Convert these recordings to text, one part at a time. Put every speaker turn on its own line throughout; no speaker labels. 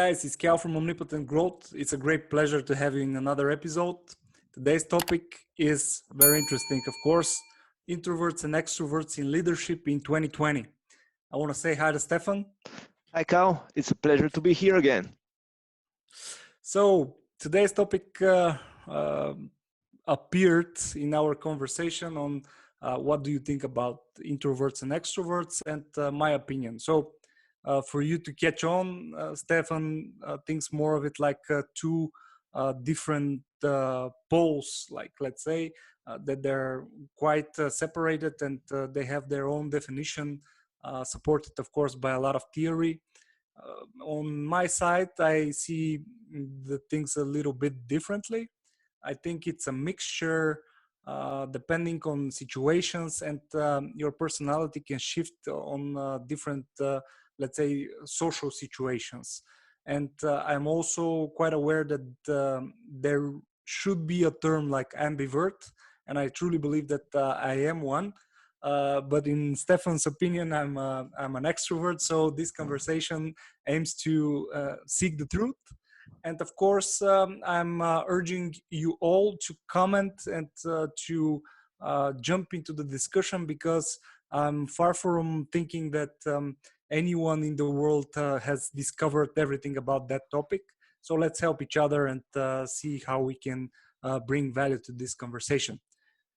guys, it's Kal from Omnipotent Growth. It's a great pleasure to have you in another episode. Today's topic is very interesting, of course, introverts and extroverts in leadership in 2020. I want to say hi to Stefan.
Hi, Kal. It's a pleasure to be here again.
So today's topic appeared in our conversation on what do you think about introverts and extroverts and my opinion. So for you to catch on, Stefan thinks more of it like two different poles, like let's say that they're quite separated and they have their own definition, supported of course by a lot of theory. On my side, I see the things a little bit differently. I think it's a mixture depending on situations, and your personality can shift on different, let's say, social situations. And I'm also quite aware that there should be a term like ambivert, and I truly believe that I am one. But in Stefan's opinion, I'm an extrovert. So this conversation aims to seek the truth. And of course, I'm urging you all to comment and to jump into the discussion, because I'm far from thinking that anyone in the world has discovered everything about that topic. So let's help each other and see how we can bring value to this conversation.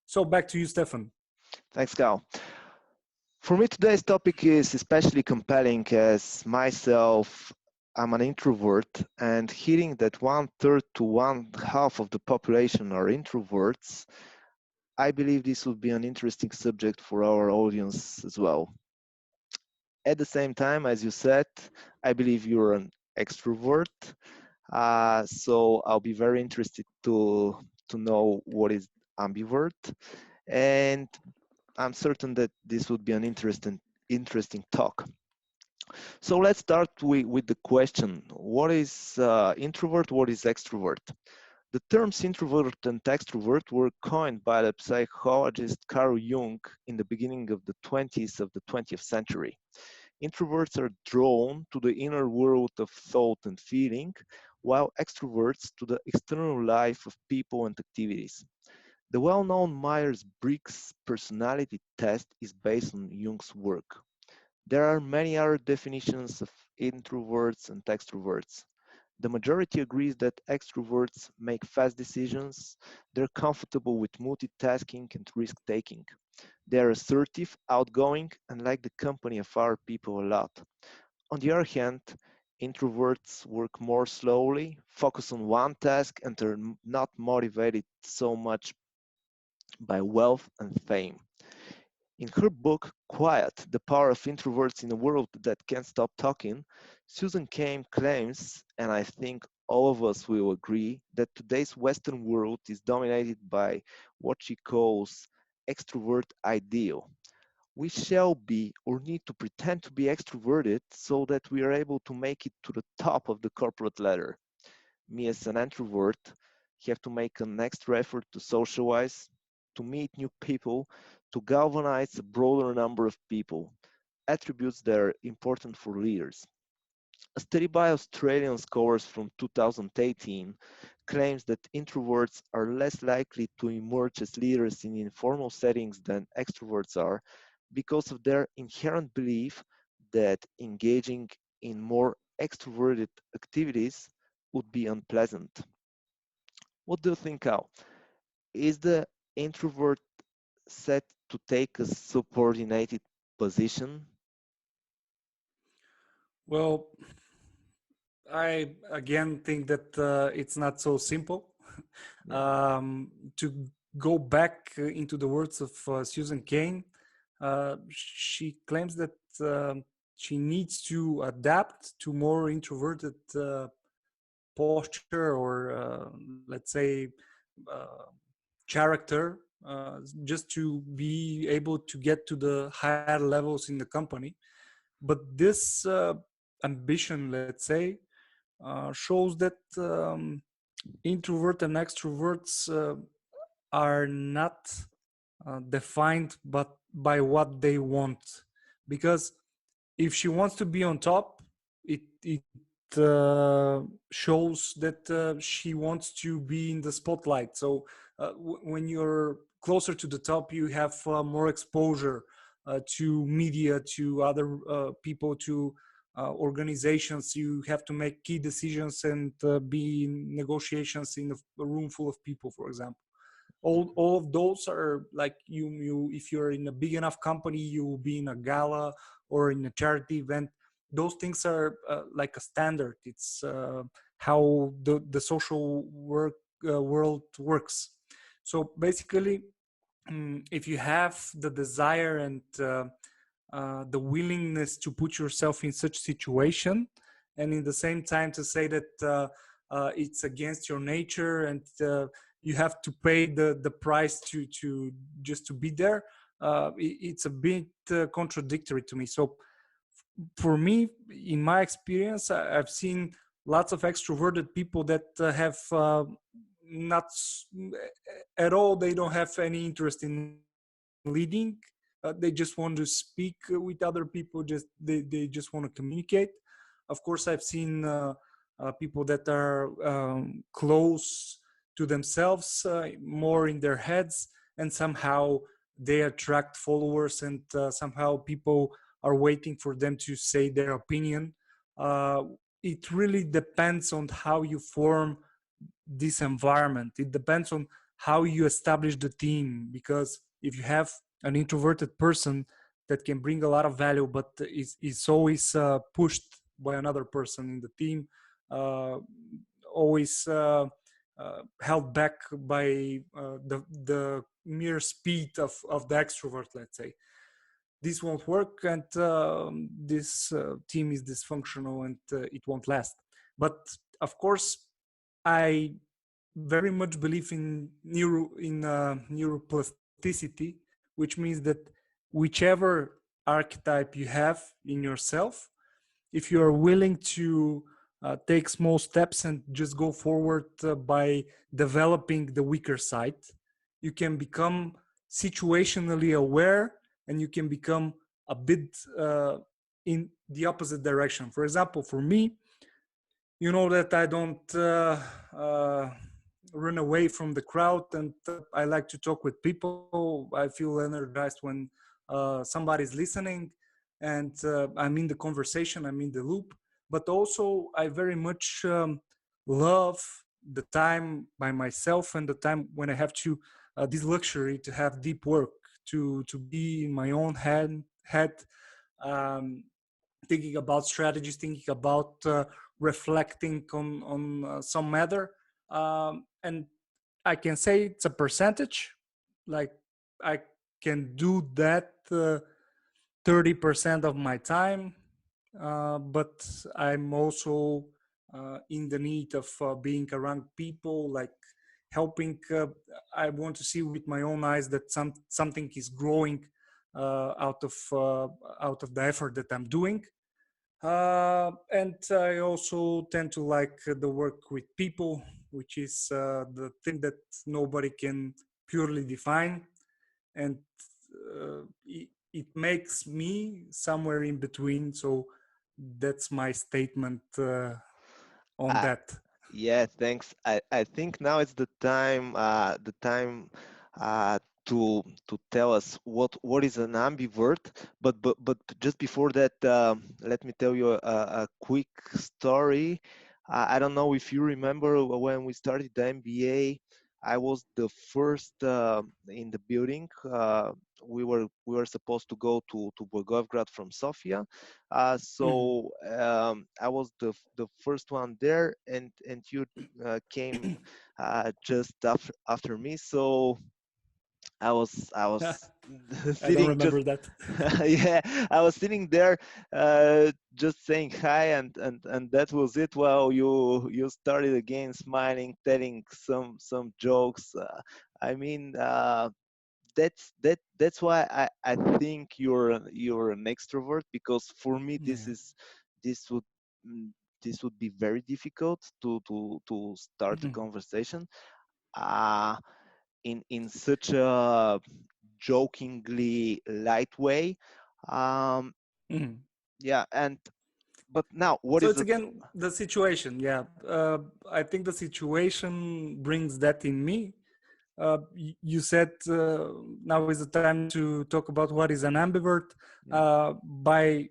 So back to you, Stefan.
Thanks, Kal. For me, today's topic is especially compelling as myself, I'm an introvert, and hearing that 1/3 to 1/2 of the population are introverts, I believe this would be an interesting subject for our audience as well. At the same time, as you said, I believe you're an extrovert, so I'll be very interested to know what is ambivert, and I'm certain that this would be an interesting talk. So let's start with the question, what is introvert, what is extrovert? The terms introvert and extrovert were coined by the psychologist Carl Jung in the beginning of the 20th century. Introverts are drawn to the inner world of thought and feeling, while extroverts to the external life of people and activities. The well-known Myers-Briggs personality test is based on Jung's work. There are many other definitions of introverts and extroverts. The majority agrees that extroverts make fast decisions, they're comfortable with multitasking and risk-taking. They are assertive, outgoing, and like the company of other people a lot. On the other hand, introverts work more slowly, focus on one task, and are not motivated so much by wealth and fame. In her book, Quiet, The Power of Introverts in a World That Can't Stop Talking, Susan Cain claims, and I think all of us will agree, that today's Western world is dominated by what she calls extrovert ideal. We shall be or need to pretend to be extroverted so that we are able to make it to the top of the corporate ladder. Me as an introvert have to make an extra effort to socialize, to meet new people, to galvanize a broader number of people, attributes that are important for leaders. A study by Australian scholars from 2018 claims that introverts are less likely to emerge as leaders in informal settings than extroverts are because of their inherent belief that engaging in more extroverted activities would be unpleasant. What do you think, Al? Is the introvert set to take a subordinated position?
Well, I again think that it's not so simple. To go back into the words of Susan Cain, she claims that she needs to adapt to more introverted posture or let's say character, just to be able to get to the higher levels in the company. But this ambition, let's say, shows that introvert and extroverts are not defined but by what they want. Because if she wants to be on top, it shows that she wants to be in the spotlight. So when you're closer to the top, you have more exposure to media, to other people, to organizations. You have to make key decisions and be in negotiations in a room full of people, for example. All of those are like you if you're in a big enough company, you will be in a gala or in a charity event. Those things are like a standard. It's how the social world works. So basically, if you have the desire and the willingness to put yourself in such situation, and in the same time to say that it's against your nature and you have to pay the price to just to be there, it's a bit contradictory to me. So for me, in my experience, I've seen lots of extroverted people that have not at all, they don't have any interest in leading. They just want to speak with other people, just they just want to communicate. Of course, I've seen people that are close to themselves, more in their heads, and somehow they attract followers, and somehow people are waiting for them to say their opinion. It really depends on how you form this environment. It depends on how you establish the team, because if you have an introverted person that can bring a lot of value but is always pushed by another person in the team, uh, always held back by the mere speed of the extrovert, let's say, this won't work, and this team is dysfunctional, and it won't last. But of course, I very much believe in neuroplasticity, which means that whichever archetype you have in yourself, if you are willing to take small steps and just go forward by developing the weaker side, you can become situationally aware, and you can become a bit in the opposite direction. For example, for me, you know that I don't run away from the crowd, and I like to talk with people. I feel energized when somebody's listening, and I'm in the conversation, I'm in the loop. But also, I very much love the time by myself, and the time when I have to this luxury to have deep work, to be in my own head, um, thinking about strategies, thinking about reflecting on some matter. And I can say it's a percentage. Like I can do that 30% of my time, but I'm also in the need of being around people, like helping. I want to see with my own eyes that something is growing out of the effort that I'm doing. And I also tend to like the work with people, which is the thing that nobody can purely define. And it makes me somewhere in between. So that's my statement on
Uh,
that.
yeah, thanks. I think now it's the time uh, to tell us what is an ambivert. But just before that, let me tell you a quick story. I don't know if you remember when we started the MBA. I was the first in the building. We were supposed to go to Volgograd from Sofia,
Mhm.
so I was the first one there, and you came just after me. So I was
I don't
sitting just
remember that.
yeah, I was sitting there just saying hi, and that was it. Well, you started again smiling, telling some jokes. I mean, that's why I think you're an extrovert, because for me
Yeah.
this would mm, this would be very difficult to start a
Mhm.
conversation uh in such a jokingly light way. um
Mhm.
yeah, and But now, what
So
is
it's
it?
again the situation. Yeah, I think the situation brings that in me. You said now is the time to talk about what is an ambivert.
Yeah.
By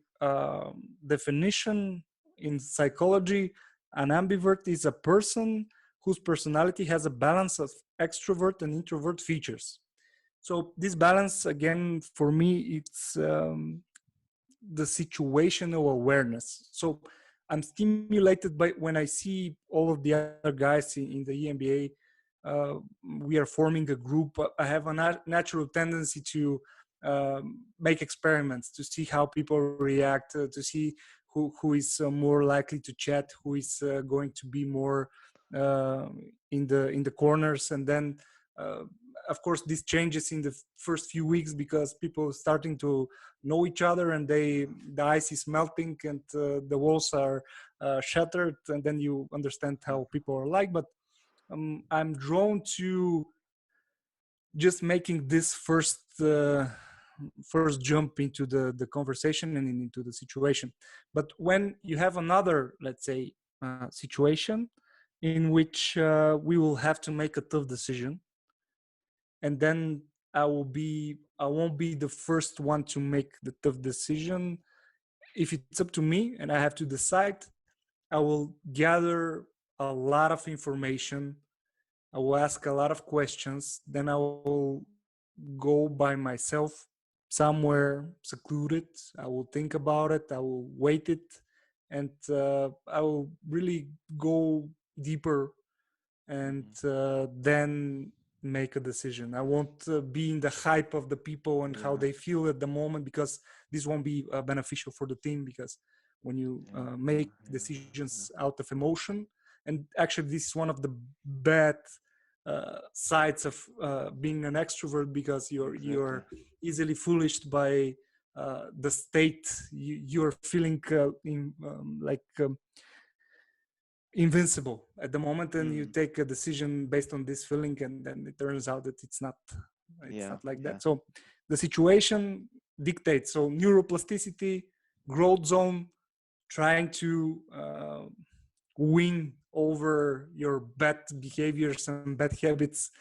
definition in psychology, an ambivert is a person whose personality has a balance of extrovert and introvert features. So this balance, again, for me, it's the situational awareness. So I'm stimulated by when I see all of the other guys in the EMBA. We are forming a group. I have a natural tendency to make experiments to see how people react, to see who is more likely to chat, who is going to be more uh, in the corners, and then uh, of course this changes in the first few weeks because people starting to know each other and the ice is melting and the walls are shattered, and then you understand how people are like. But I'm drawn to just making this first jump into the conversation and into the situation. But when you have another, let's say, situation in which we will have to make a tough decision, and then I won't be the first one to make the tough decision. If it's up to me and I have to decide, I will gather a lot of information. I will ask a lot of questions. Then I will go by myself somewhere secluded. I will think about it. I will wait it, and I will really go deeper and
Mhm.
then make a decision. I won't be in the hype of the people and how
Yeah.
they feel at the moment, because this won't be beneficial for the team. Because when you
Yeah.
make
Yeah.
decisions out of emotion, and actually this is one of the bad sides of being an extrovert, because
Exactly.
you're easily foolish by the state you're feeling invincible at the moment, and you
Mm.
take a decision based on this feeling, and then it turns out that it's
Yeah.
not like
Yeah.
that. So the situation dictates. So neuroplasticity, growth zone, trying to win over your bad behaviors and bad habits.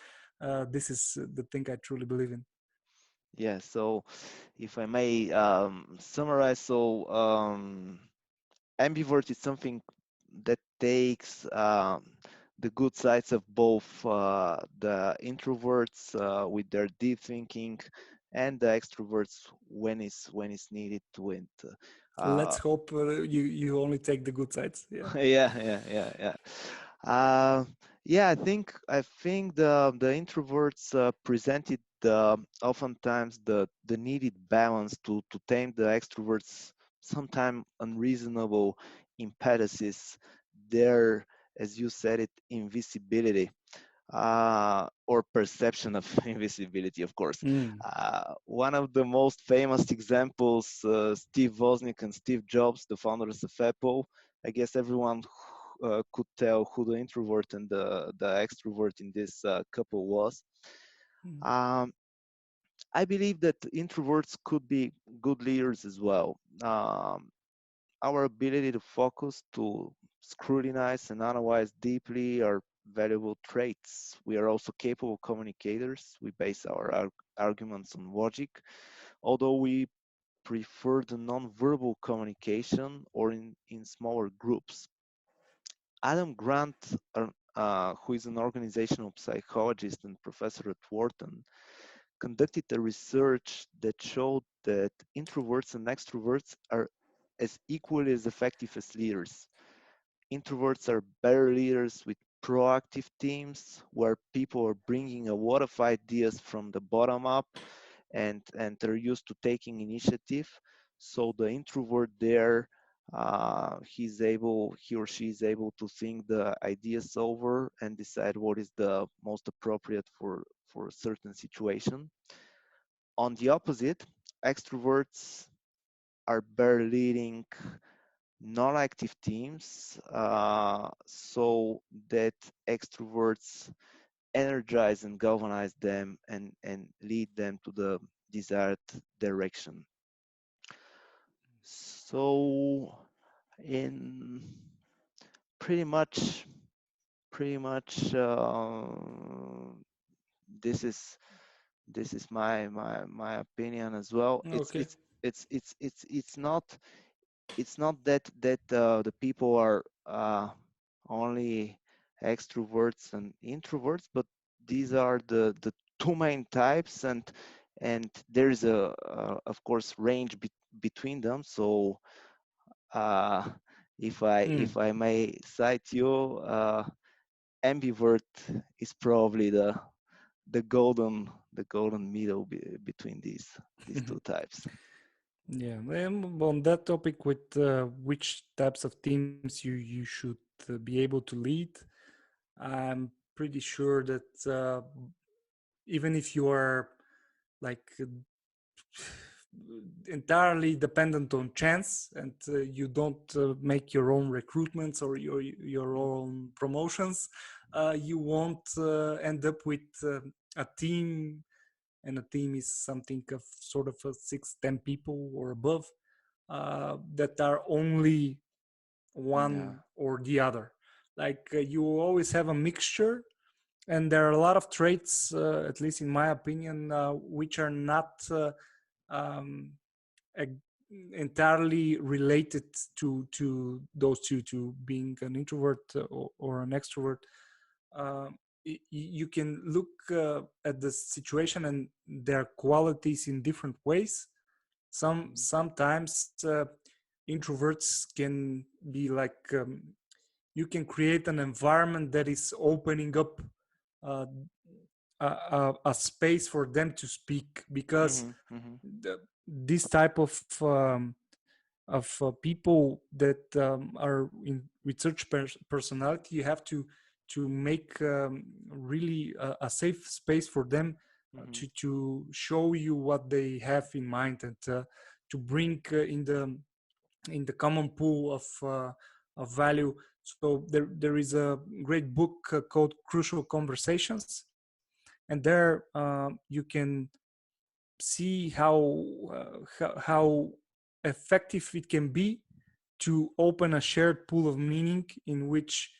This is the thing I truly believe in.
Yeah. So, if I may summarize, so ambivert is something that takes the good sides of both the introverts with their deep thinking and the extroverts when it's needed to win.
Let's hope you only take the good sides. Yeah.
Yeah. Uh, yeah, I think the introverts presented oftentimes the needed balance to tame the extroverts sometimes unreasonable impetuses, their, as you said it, invisibility or perception of invisibility, of course.
Mm.
One of the most famous examples, Steve Wozniak and Steve Jobs, the founders of Apple. I guess everyone could tell who the introvert and the extrovert in this couple was.
Mm.
Um, I believe that introverts could be good leaders as well. Our ability to focus, to scrutinize and analyze deeply are valuable traits. We are also capable communicators. We base our arguments on logic, although we prefer the non-verbal communication or in smaller groups. Adam Grant, who is an organizational psychologist and professor at Wharton, conducted a research that showed that introverts and extroverts are as equally as effective as leaders. Introverts are better leaders with proactive teams where people are bringing a lot of ideas from the bottom up and they're used to taking initiative. So the introvert there, he or she is able to think the ideas over and decide what is the most appropriate for a certain situation. On the opposite, extroverts are better leading non-active teams so that extroverts energize and galvanize them and lead them to the desired direction. So in pretty much pretty much this is my opinion as well.
Okay.
It's not that the people are only extroverts and introverts, but these are the two main types, and there's a of course range between them. So uh,
Mm.
if I may cite you, ambivert is probably the golden middle between these two types.
Yeah, on that topic with which types of teams you should be able to lead, I'm pretty sure that even if you are like entirely dependent on chance and you don't make your own recruitments or your own promotions, you won't end up with a team, and a team is something of sort of a 6-10 people or above that are only
Yeah.
one or the other. Like you always have a mixture, and there are a lot of traits, at least in my opinion, which are not um, entirely related to those two, to being an introvert or an extrovert. Uh, you can look at the situation and their qualities in different ways. Sometimes introverts can be like you can create an environment that is opening up uh, a space for them to speak, because this type of people that are in research personality, you have to make really a safe space for them to show you what they have in mind, and to bring in the common pool of value. So there is a great book called Crucial Conversations, and there you can see how effective it can be to open a shared pool of meaning in which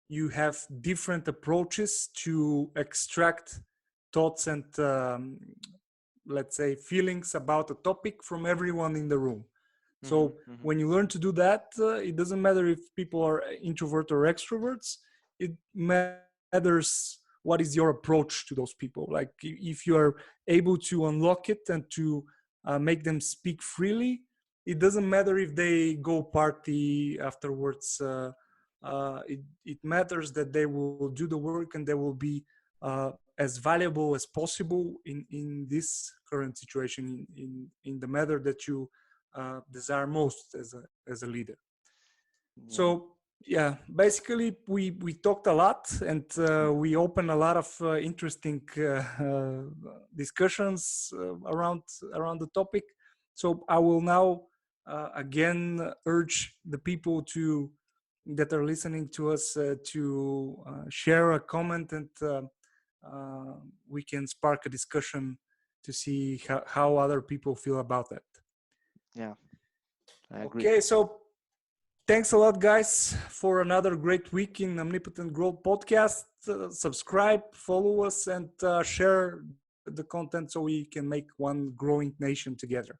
you have different approaches to extract thoughts and let's say feelings about a topic from everyone in the room. So when you learn to do that, it doesn't matter if people are introvert or extroverts. It matters what is your approach to those people. Like if you are able to unlock it and to make them speak freely, it doesn't matter if they go party afterwards. It matters that they will do the work and they will be as valuable as possible in this current situation, in the matter that you desire most as a leader.
Yeah.
So yeah, basically we talked a lot, and we opened a lot of interesting discussions around the topic. So I will now again urge the people to that are listening to us to share a comment, and we can spark a discussion to see how other people feel about that.
Yeah, I agree.
Okay, so thanks a lot, guys, for another great week in Omnipotent Growth podcast. Subscribe, follow us, and share the content so we can make one growing nation together.